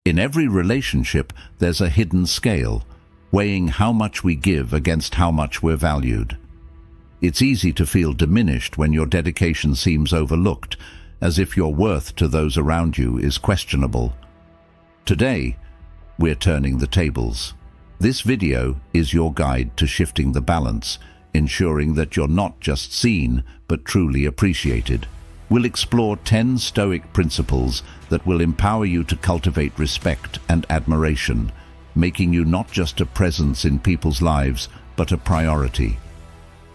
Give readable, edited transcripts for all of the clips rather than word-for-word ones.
In every relationship, there's a hidden scale, weighing how much we give against how much we're valued. It's easy to feel diminished when your dedication seems overlooked, as if your worth to those around you is questionable. Today, we're turning the tables. This video is your guide to shifting the balance, ensuring that you're not just seen, but truly appreciated. We'll explore 10 Stoic principles that will empower you to cultivate respect and admiration, making you not just a presence in people's lives, but a priority.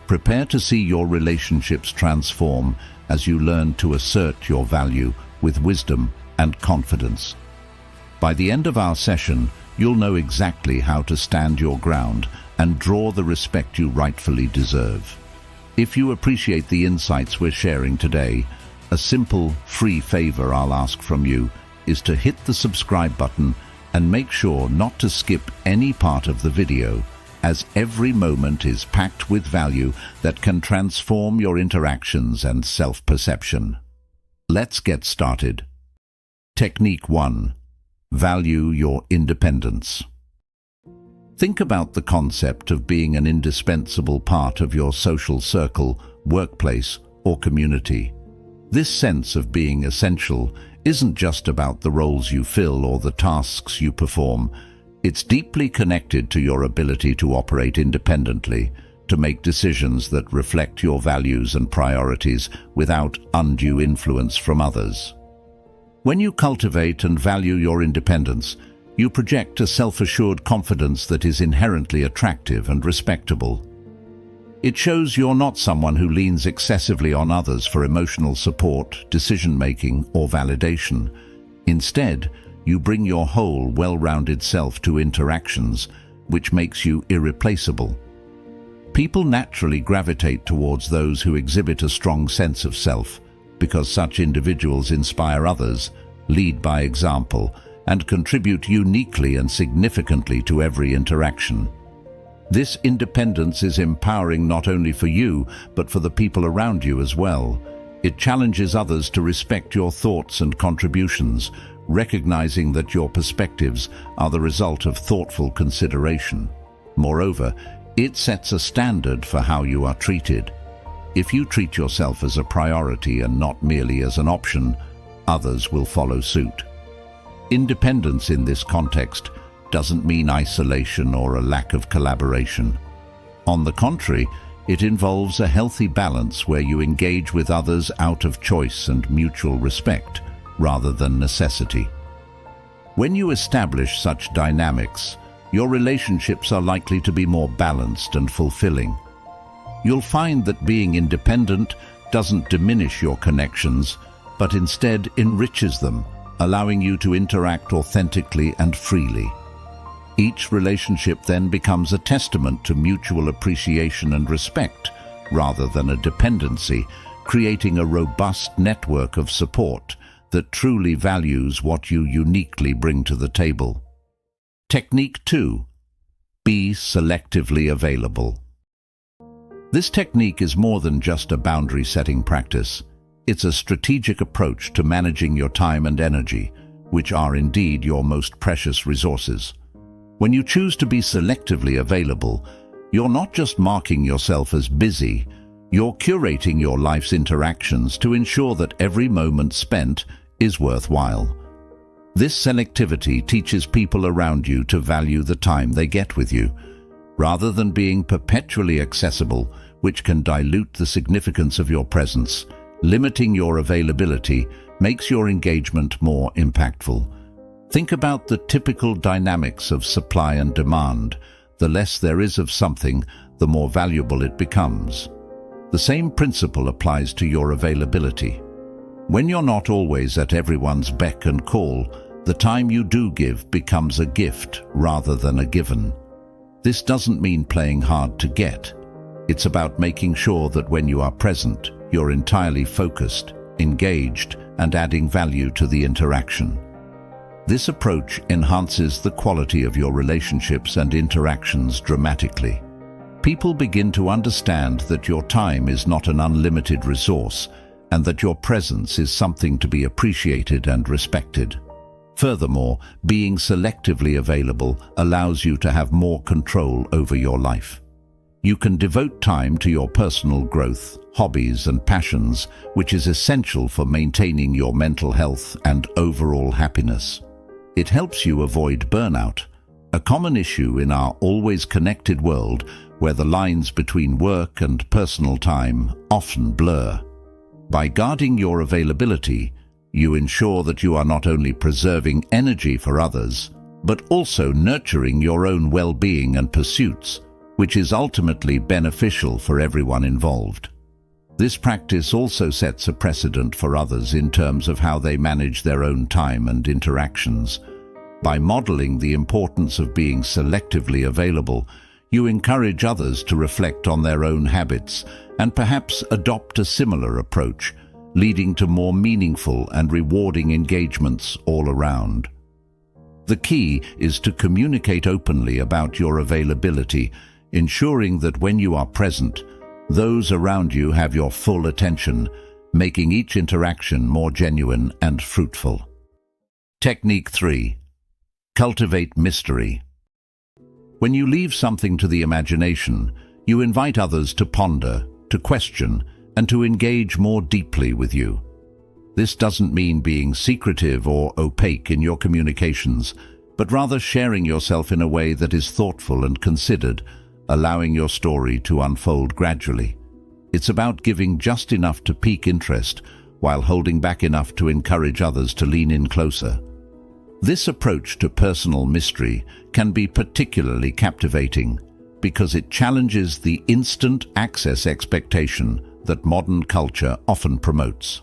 Prepare to see your relationships transform as you learn to assert your value with wisdom and confidence. By the end of our session, you'll know exactly how to stand your ground and draw the respect you rightfully deserve. If you appreciate the insights we're sharing today, a simple, free favor I'll ask from you is to hit the subscribe button and make sure not to skip any part of the video, as every moment is packed with value that can transform your interactions and self-perception. Let's get started. Technique 1. Value your independence. Think about the concept of being an indispensable part of your social circle, workplace, or community. This sense of being essential isn't just about the roles you fill or the tasks you perform. It's deeply connected to your ability to operate independently, to make decisions that reflect your values and priorities without undue influence from others. When you cultivate and value your independence, you project a self-assured confidence that is inherently attractive and respectable. It shows you're not someone who leans excessively on others for emotional support, decision-making, or validation. Instead, you bring your whole, well-rounded self to interactions, which makes you irreplaceable. People naturally gravitate towards those who exhibit a strong sense of self, because such individuals inspire others, lead by example, and contribute uniquely and significantly to every interaction. This independence is empowering not only for you, but for the people around you as well. It challenges others to respect your thoughts and contributions, recognizing that your perspectives are the result of thoughtful consideration. Moreover, it sets a standard for how you are treated. If you treat yourself as a priority and not merely as an option, others will follow suit. Independence in this context doesn't mean isolation or a lack of collaboration. On the contrary, it involves a healthy balance where you engage with others out of choice and mutual respect, rather than necessity. When you establish such dynamics, your relationships are likely to be more balanced and fulfilling. You'll find that being independent doesn't diminish your connections, but instead enriches them, allowing you to interact authentically and freely. Each relationship then becomes a testament to mutual appreciation and respect, rather than a dependency, creating a robust network of support that truly values what you uniquely bring to the table. Technique 2. Be selectively available. This technique is more than just a boundary-setting practice. It's a strategic approach to managing your time and energy, which are indeed your most precious resources. When you choose to be selectively available, you're not just marking yourself as busy, you're curating your life's interactions to ensure that every moment spent is worthwhile. This selectivity teaches people around you to value the time they get with you, rather than being perpetually accessible, which can dilute the significance of your presence. Limiting your availability makes your engagement more impactful. Think about the typical dynamics of supply and demand. The less there is of something, the more valuable it becomes. The same principle applies to your availability. When you're not always at everyone's beck and call, the time you do give becomes a gift rather than a given. This doesn't mean playing hard to get. It's about making sure that when you are present, you're entirely focused, engaged, and adding value to the interaction. This approach enhances the quality of your relationships and interactions dramatically. People begin to understand that your time is not an unlimited resource and that your presence is something to be appreciated and respected. Furthermore, being selectively available allows you to have more control over your life. You can devote time to your personal growth, hobbies and passions, which is essential for maintaining your mental health and overall happiness. It helps you avoid burnout, a common issue in our always connected world where the lines between work and personal time often blur. By guarding your availability, you ensure that you are not only preserving energy for others, but also nurturing your own well-being and pursuits, which is ultimately beneficial for everyone involved. This practice also sets a precedent for others in terms of how they manage their own time and interactions. By modeling the importance of being selectively available, you encourage others to reflect on their own habits and perhaps adopt a similar approach, leading to more meaningful and rewarding engagements all around. The key is to communicate openly about your availability, ensuring that when you are present, those around you have your full attention, making each interaction more genuine and fruitful. Technique 3. Cultivate mystery. When you leave something to the imagination, you invite others to ponder, to question, and to engage more deeply with you. This doesn't mean being secretive or opaque in your communications, but rather sharing yourself in a way that is thoughtful and considered, allowing your story to unfold gradually. It's about giving just enough to pique interest, while holding back enough to encourage others to lean in closer. This approach to personal mystery can be particularly captivating because it challenges the instant access expectation that modern culture often promotes.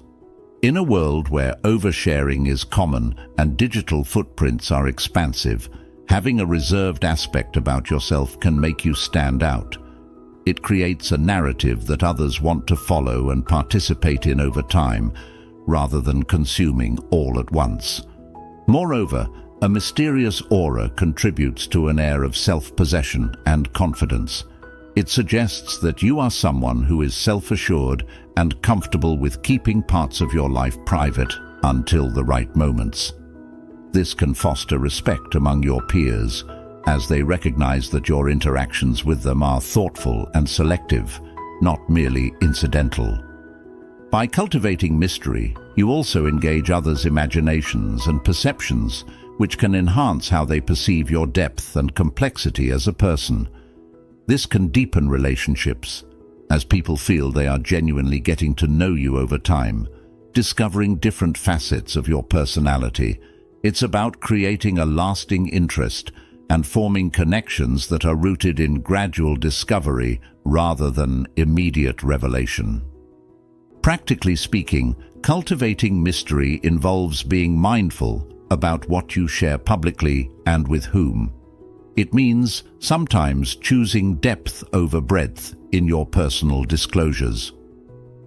In a world where oversharing is common and digital footprints are expansive, having a reserved aspect about yourself can make you stand out. It creates a narrative that others want to follow and participate in over time, rather than consuming all at once. Moreover, a mysterious aura contributes to an air of self-possession and confidence. It suggests that you are someone who is self-assured and comfortable with keeping parts of your life private until the right moments. This can foster respect among your peers, as they recognize that your interactions with them are thoughtful and selective, not merely incidental. By cultivating mystery, you also engage others' imaginations and perceptions, which can enhance how they perceive your depth and complexity as a person. This can deepen relationships, as people feel they are genuinely getting to know you over time, discovering different facets of your personality. It's about creating a lasting interest and forming connections that are rooted in gradual discovery rather than immediate revelation. Practically speaking, cultivating mystery involves being mindful about what you share publicly and with whom. It means sometimes choosing depth over breadth in your personal disclosures.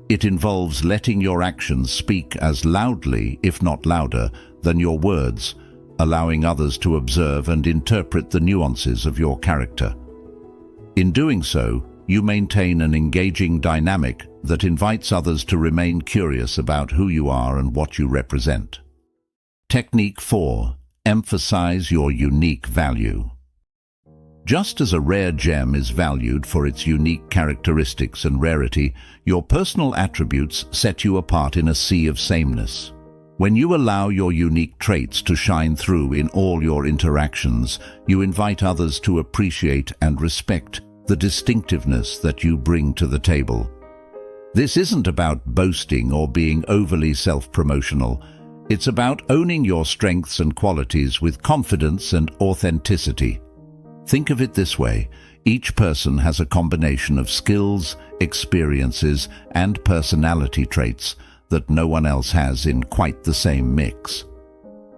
It involves letting your actions speak as loudly, if not louder, than your words, allowing others to observe and interpret the nuances of your character. In doing so, you maintain an engaging dynamic that invites others to remain curious about who you are and what you represent. Technique 4. Emphasize your unique value. Just as a rare gem is valued for its unique characteristics and rarity, your personal attributes set you apart in a sea of sameness. When you allow your unique traits to shine through in all your interactions, you invite others to appreciate and respect the distinctiveness that you bring to the table. This isn't about boasting or being overly self-promotional. It's about owning your strengths and qualities with confidence and authenticity. Think of it this way: each person has a combination of skills, experiences, and personality traits that no one else has in quite the same mix.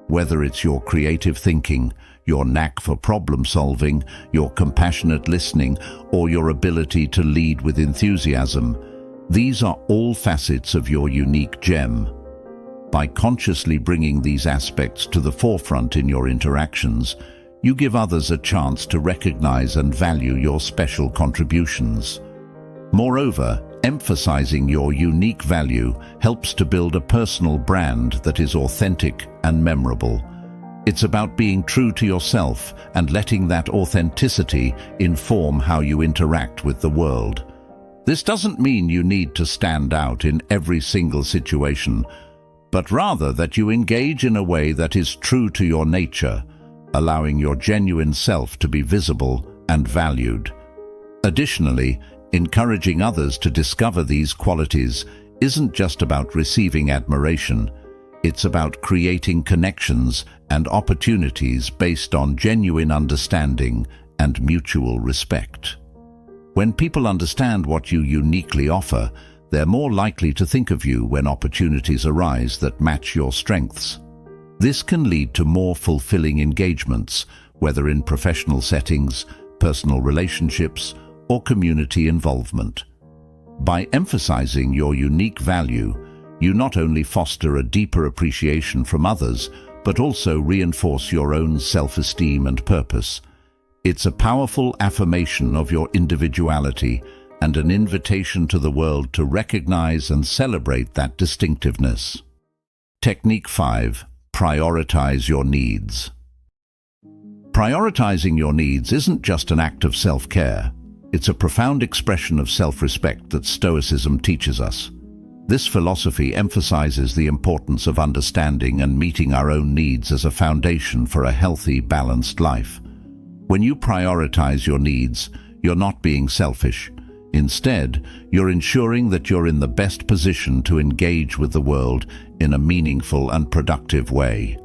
Whether it's your creative thinking, your knack for problem solving, your compassionate listening, or your ability to lead with enthusiasm, these are all facets of your unique gem. By consciously bringing these aspects to the forefront in your interactions, you give others a chance to recognize and value your special contributions. Moreover, emphasizing your unique value helps to build a personal brand that is authentic and memorable. It's about being true to yourself and letting that authenticity inform how you interact with the world. This doesn't mean you need to stand out in every single situation, but rather that you engage in a way that is true to your nature, allowing your genuine self to be visible and valued. Additionally, encouraging others to discover these qualities isn't just about receiving admiration. It's about creating connections and opportunities based on genuine understanding and mutual respect. When people understand what you uniquely offer, they're more likely to think of you when opportunities arise that match your strengths. This can lead to more fulfilling engagements, whether in professional settings, personal relationships, or community involvement. By emphasizing your unique value, you not only foster a deeper appreciation from others, but also reinforce your own self-esteem and purpose. It's a powerful affirmation of your individuality and an invitation to the world to recognize and celebrate that distinctiveness. Technique 5. Prioritize your needs. Prioritizing your needs isn't just an act of self-care. It's a profound expression of self-respect that Stoicism teaches us. This philosophy emphasizes the importance of understanding and meeting our own needs as a foundation for a healthy, balanced life. When you prioritize your needs, you're not being selfish. Instead, you're ensuring that you're in the best position to engage with the world in a meaningful and productive way.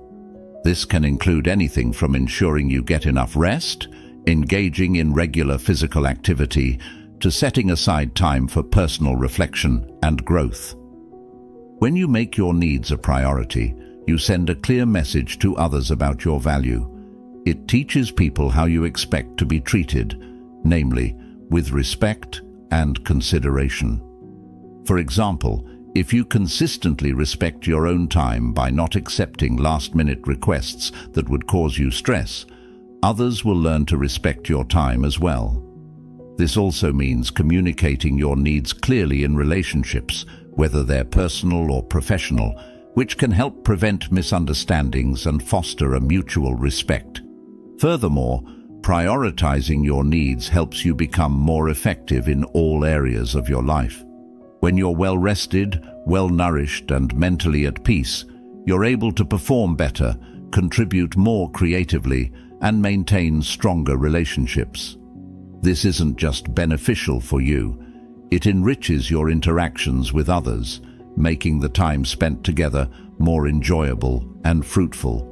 This can include anything from ensuring you get enough rest, engaging in regular physical activity, to setting aside time for personal reflection and growth. When you make your needs a priority, you send a clear message to others about your value. It teaches people how you expect to be treated, namely, with respect and consideration. For example, if you consistently respect your own time by not accepting last-minute requests that would cause you stress, others will learn to respect your time as well. This also means communicating your needs clearly in relationships, whether they're personal or professional, which can help prevent misunderstandings and foster a mutual respect. Furthermore, prioritizing your needs helps you become more effective in all areas of your life. When you're well-rested, well-nourished, and mentally at peace, you're able to perform better, contribute more creatively, and maintain stronger relationships. This isn't just beneficial for you, it enriches your interactions with others, making the time spent together more enjoyable and fruitful.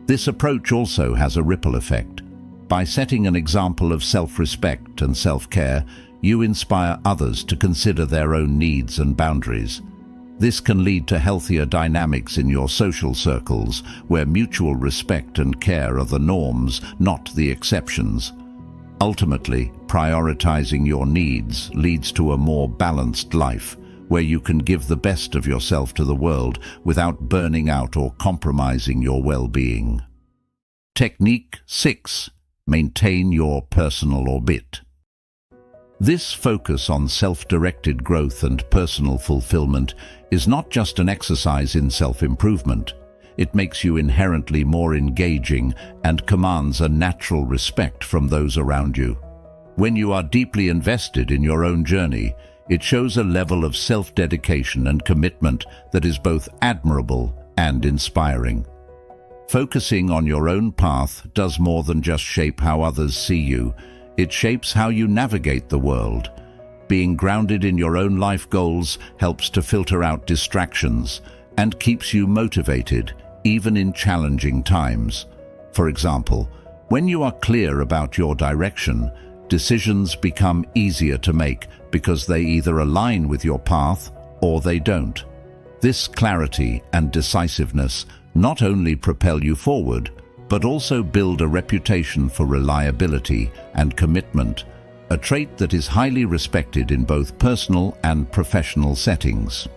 This approach also has a ripple effect. By setting an example of self-respect and self-care, you inspire others to consider their own needs and boundaries. This can lead to healthier dynamics in your social circles, where mutual respect and care are the norms, not the exceptions. Ultimately, prioritizing your needs leads to a more balanced life, where you can give the best of yourself to the world without burning out or compromising your well-being. Technique 6. Maintain your personal orbit. This focus on self-directed growth and personal fulfillment is not just an exercise in self-improvement. It makes you inherently more engaging and commands a natural respect from those around you. When you are deeply invested in your own journey, it shows a level of self-dedication and commitment that is both admirable and inspiring. Focusing on your own path does more than just shape how others see you. It shapes how you navigate the world. Being grounded in your own life goals helps to filter out distractions and keeps you motivated, even in challenging times. For example, when you are clear about your direction, decisions become easier to make because they either align with your path or they don't. This clarity and decisiveness not only propel you forward, but also build a reputation for reliability and commitment, a trait that is highly respected in both personal and professional settings.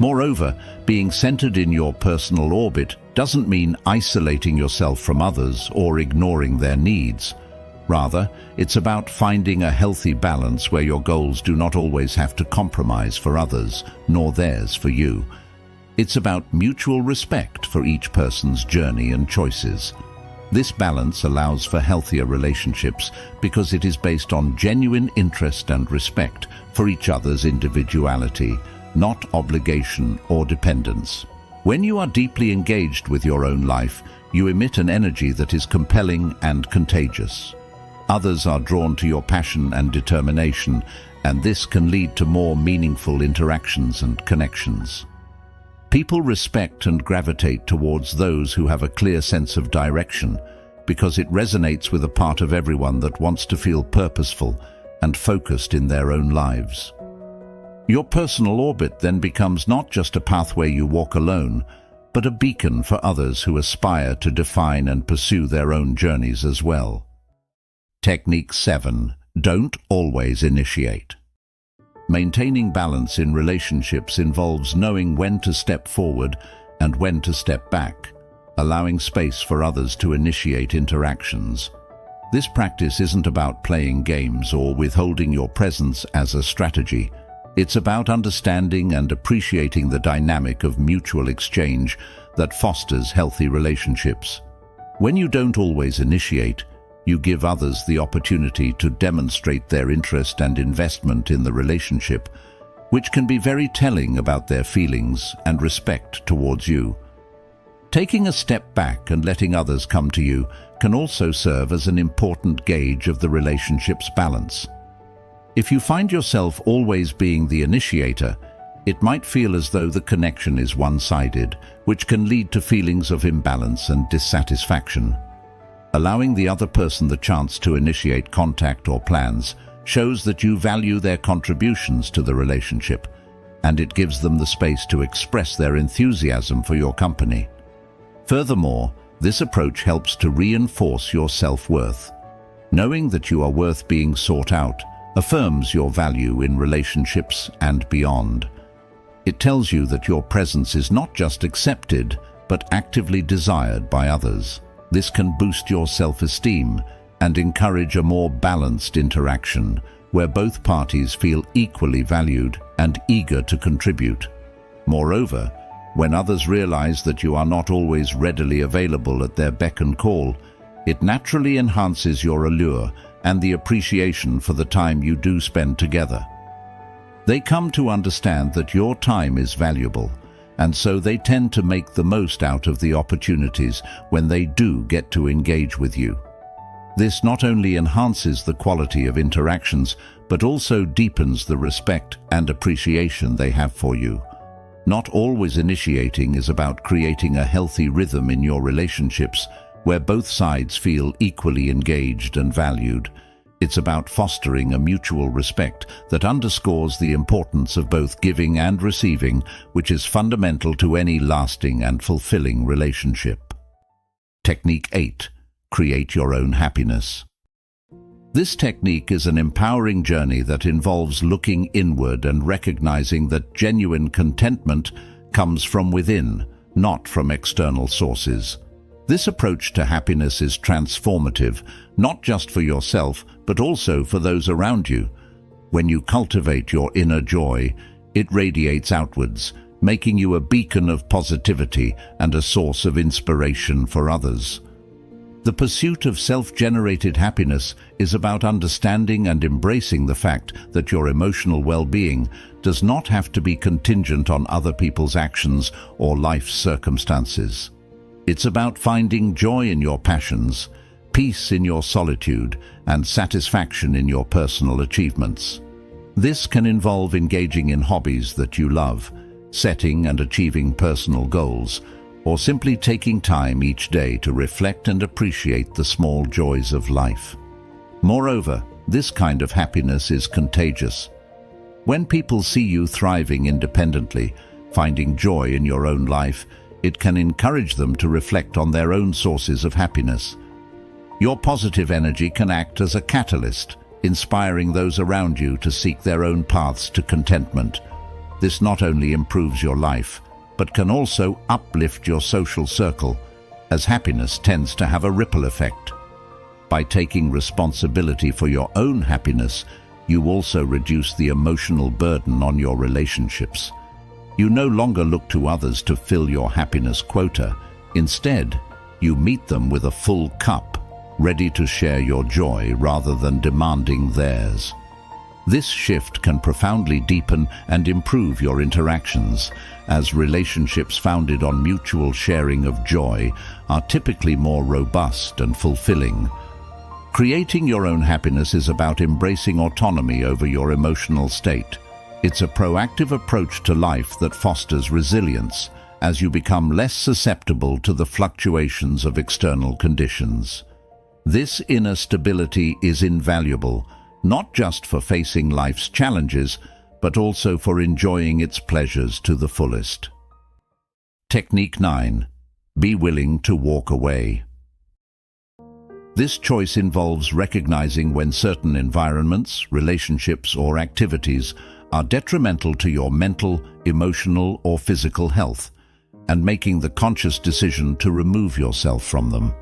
Moreover, being centered in your personal orbit doesn't mean isolating yourself from others or ignoring their needs. Rather, it's about finding a healthy balance where your goals do not always have to compromise for others, nor theirs for you. It's about mutual respect for each person's journey and choices. This balance allows for healthier relationships because it is based on genuine interest and respect for each other's individuality, not obligation or dependence. When you are deeply engaged with your own life, you emit an energy that is compelling and contagious. Others are drawn to your passion and determination, and this can lead to more meaningful interactions and connections. People respect and gravitate towards those who have a clear sense of direction because it resonates with a part of everyone that wants to feel purposeful and focused in their own lives. Your personal orbit then becomes not just a pathway you walk alone, but a beacon for others who aspire to define and pursue their own journeys as well. Technique 7. Don't always initiate. Maintaining balance in relationships involves knowing when to step forward and when to step back, allowing space for others to initiate interactions. This practice isn't about playing games or withholding your presence as a strategy. It's about understanding and appreciating the dynamic of mutual exchange that fosters healthy relationships. When you don't always initiate, you give others the opportunity to demonstrate their interest and investment in the relationship, which can be very telling about their feelings and respect towards you. Taking a step back and letting others come to you can also serve as an important gauge of the relationship's balance. If you find yourself always being the initiator, it might feel as though the connection is one-sided, which can lead to feelings of imbalance and dissatisfaction. Allowing the other person the chance to initiate contact or plans shows that you value their contributions to the relationship, and it gives them the space to express their enthusiasm for your company. Furthermore, this approach helps to reinforce your self-worth. Knowing that you are worth being sought out affirms your value in relationships and beyond. It tells you that your presence is not just accepted, but actively desired by others. This can boost your self-esteem and encourage a more balanced interaction where both parties feel equally valued and eager to contribute. Moreover, when others realize that you are not always readily available at their beck and call, it naturally enhances your allure and the appreciation for the time you do spend together. They come to understand that your time is valuable, and so they tend to make the most out of the opportunities when they do get to engage with you. This not only enhances the quality of interactions, but also deepens the respect and appreciation they have for you. Not always initiating is about creating a healthy rhythm in your relationships where both sides feel equally engaged and valued. It's about fostering a mutual respect that underscores the importance of both giving and receiving, which is fundamental to any lasting and fulfilling relationship. Technique 8. Create your own happiness. This technique is an empowering journey that involves looking inward and recognizing that genuine contentment comes from within, not from external sources. This approach to happiness is transformative, not just for yourself, but also for those around you. When you cultivate your inner joy, it radiates outwards, making you a beacon of positivity and a source of inspiration for others. The pursuit of self-generated happiness is about understanding and embracing the fact that your emotional well-being does not have to be contingent on other people's actions or life's circumstances. It's about finding joy in your passions, peace in your solitude, and satisfaction in your personal achievements. This can involve engaging in hobbies that you love, setting and achieving personal goals, or simply taking time each day to reflect and appreciate the small joys of life. Moreover, this kind of happiness is contagious. When people see you thriving independently, finding joy in your own life, it can encourage them to reflect on their own sources of happiness. Your positive energy can act as a catalyst, inspiring those around you to seek their own paths to contentment. This not only improves your life, but can also uplift your social circle, as happiness tends to have a ripple effect. By taking responsibility for your own happiness, you also reduce the emotional burden on your relationships. You no longer look to others to fill your happiness quota. Instead, you meet them with a full cup, ready to share your joy rather than demanding theirs. This shift can profoundly deepen and improve your interactions, as relationships founded on mutual sharing of joy are typically more robust and fulfilling. Creating your own happiness is about embracing autonomy over your emotional state. It's a proactive approach to life that fosters resilience, as you become less susceptible to the fluctuations of external conditions. This inner stability is invaluable, not just for facing life's challenges, but also for enjoying its pleasures to the fullest. Technique 9. Be willing to walk away. This choice involves recognizing when certain environments, relationships, or activities are detrimental to your mental, emotional, or physical health, and making the conscious decision to remove yourself from them.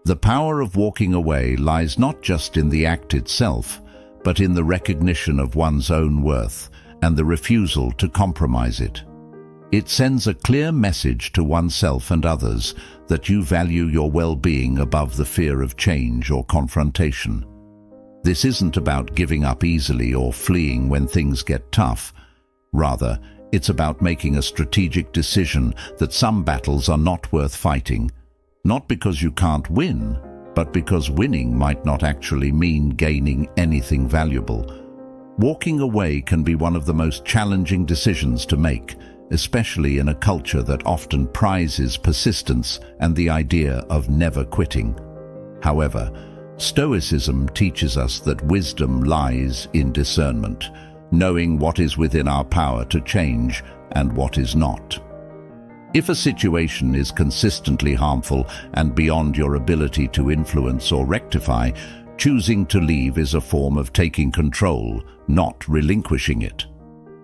The power of walking away lies not just in the act itself, but in the recognition of one's own worth and the refusal to compromise it. It sends a clear message to oneself and others that you value your well-being above the fear of change or confrontation. This isn't about giving up easily or fleeing when things get tough. Rather, it's about making a strategic decision that some battles are not worth fighting, not because you can't win, but because winning might not actually mean gaining anything valuable. Walking away can be one of the most challenging decisions to make, especially in a culture that often prizes persistence and the idea of never quitting. However, Stoicism teaches us that wisdom lies in discernment, knowing what is within our power to change and what is not. If a situation is consistently harmful and beyond your ability to influence or rectify, choosing to leave is a form of taking control, not relinquishing it.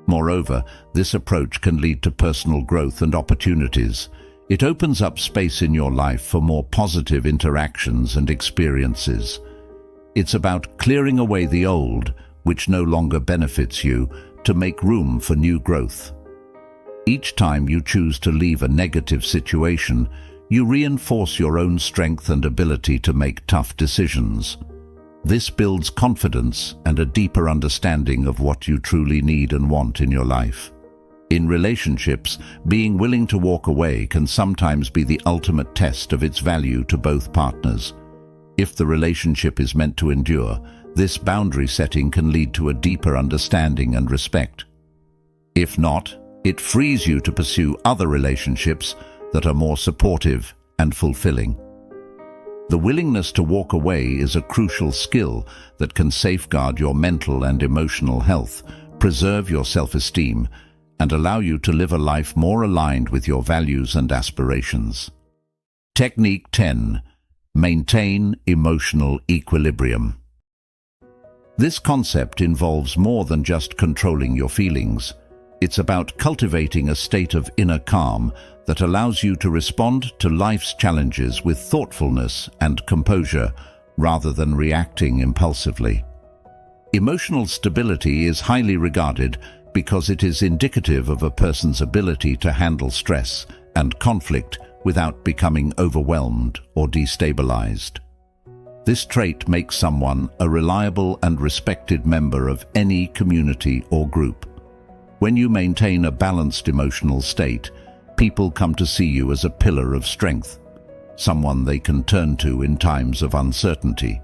Moreover, this approach can lead to personal growth and opportunities. It opens up space in your life for more positive interactions and experiences. It's about clearing away the old, which no longer benefits you, to make room for new growth. Each time you choose to leave a negative situation, you reinforce your own strength and ability to make tough decisions. This builds confidence and a deeper understanding of what you truly need and want in your life. In relationships, being willing to walk away can sometimes be the ultimate test of its value to both partners. If the relationship is meant to endure, this boundary setting can lead to a deeper understanding and respect. If not, it frees you to pursue other relationships that are more supportive and fulfilling. The willingness to walk away is a crucial skill that can safeguard your mental and emotional health, preserve your self-esteem, and allow you to live a life more aligned with your values and aspirations. Technique 10. Maintain emotional equilibrium. This concept involves more than just controlling your feelings. It's about cultivating a state of inner calm that allows you to respond to life's challenges with thoughtfulness and composure, rather than reacting impulsively. Emotional stability is highly regarded because it is indicative of a person's ability to handle stress and conflict without becoming overwhelmed or destabilized. This trait makes someone a reliable and respected member of any community or group. When you maintain a balanced emotional state, people come to see you as a pillar of strength, someone they can turn to in times of uncertainty.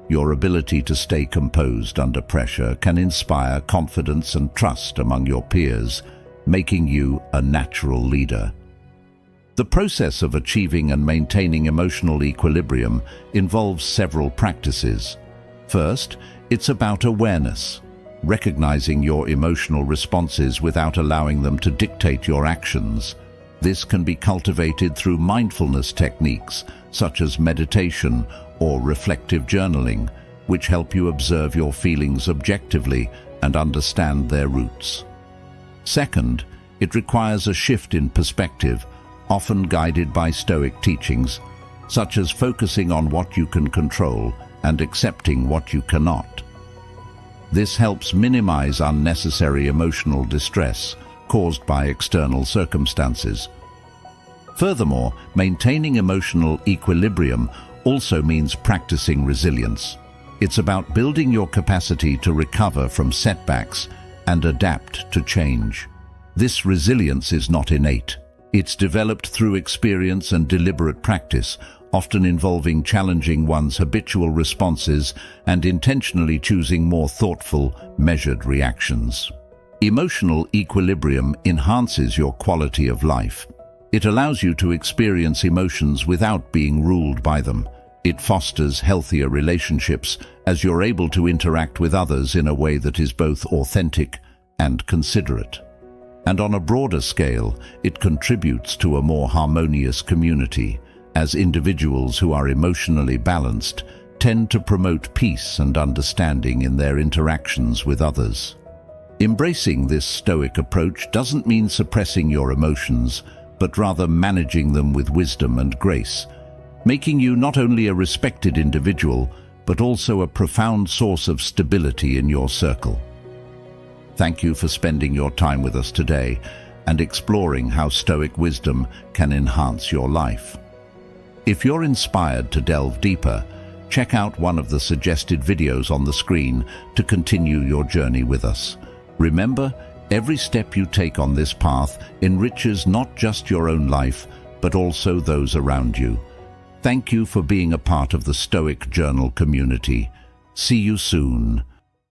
Your ability to stay composed under pressure can inspire confidence and trust among your peers, making you a natural leader. The process of achieving and maintaining emotional equilibrium involves several practices. First, it's about awareness, recognizing your emotional responses without allowing them to dictate your actions. This can be cultivated through mindfulness techniques, such as meditation or reflective journaling, which help you observe your feelings objectively and understand their roots. Second, it requires a shift in perspective, often guided by Stoic teachings, such as focusing on what you can control and accepting what you cannot. This helps minimize unnecessary emotional distress caused by external circumstances. Furthermore, maintaining emotional equilibrium also means practicing resilience. It's about building your capacity to recover from setbacks and adapt to change. This resilience is not innate. It's developed through experience and deliberate practice, often involving challenging one's habitual responses and intentionally choosing more thoughtful, measured reactions. Emotional equilibrium enhances your quality of life. It allows you to experience emotions without being ruled by them. It fosters healthier relationships as you're able to interact with others in a way that is both authentic and considerate. And on a broader scale, it contributes to a more harmonious community, as individuals who are emotionally balanced tend to promote peace and understanding in their interactions with others. Embracing this Stoic approach doesn't mean suppressing your emotions, but rather managing them with wisdom and grace, making you not only a respected individual, but also a profound source of stability in your circle. Thank you for spending your time with us today and exploring how Stoic wisdom can enhance your life. If you're inspired to delve deeper, check out one of the suggested videos on the screen to continue your journey with us. Remember, every step you take on this path enriches not just your own life, but also those around you. Thank you for being a part of the Stoic Journal community. See you soon.